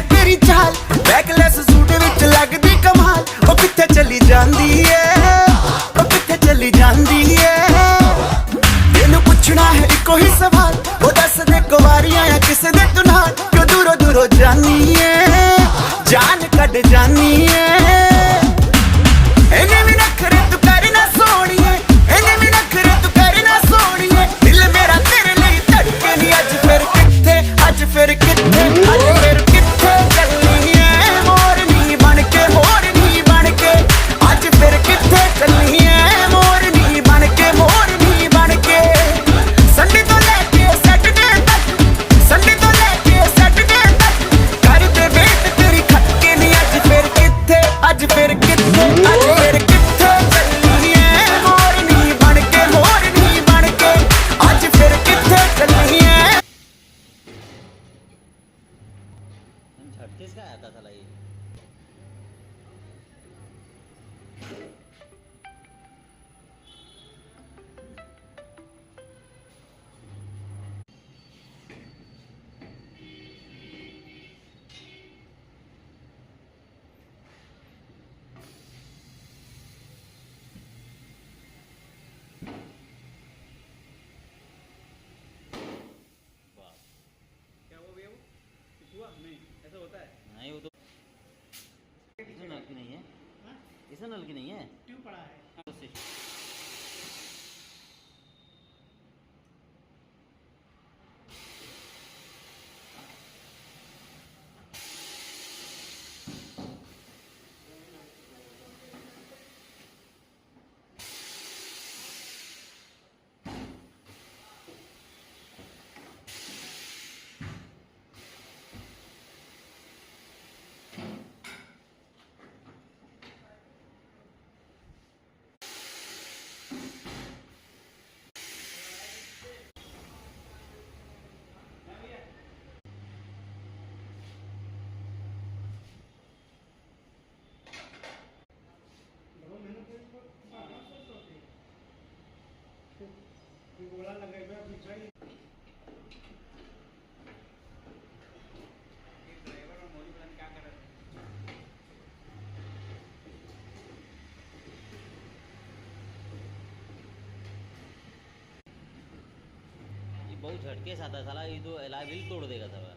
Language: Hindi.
है तेरी चाल, बैकलेस सूट विच लगदी कमाल। ओ किथे चली जांदी है, ओ किथे चली जांदी है। तेनू पुछना है इको ही सवाल, ओ दस दे कुवारी आया किसे दे तू नाल। क्यों दूरों दूरों जानी है, जान कड जानी है। इन्हें भी नखरे तू करना सोनिए, इन्हें भी नखरे तू करना सोनिए। दिल मेरा तेरे लिए धड़के नहीं। अज फिर किथे, अज फिर किथे, अज फिर किथे चलनी है मोरनी बनके, मोरनी बनके। अज फिर किथे चलनी है मोरनी बनके, मोरनी बनके। संडे तो लेके सैटरडे तक, संडे तो लेके सैटरडे तक कर दे वेट तेरी खटके नहीं। अज फिर किथे, अज फिर किथे, अज फिर किथे चलनी है मोरनी बनके, मोरनी बनके। अज फिर किथे चलनी है। छत्तीस का आया था साला ये। क्या वो भी है वो? कुछ हुआ नहीं, ऐसा होता है। नहीं वो तो इसमें नल की नहीं है, हाँ? इसमें नल की नहीं है। ट्यूब पड़ा है। उससे गोला लगेगा पीछे ही। ड्राइवर और मोदी पता नहीं क्या कर रहे थे। ये बहुत झटके से आता है साला, ये तो एलाय व्हील तोड़ देगा साला।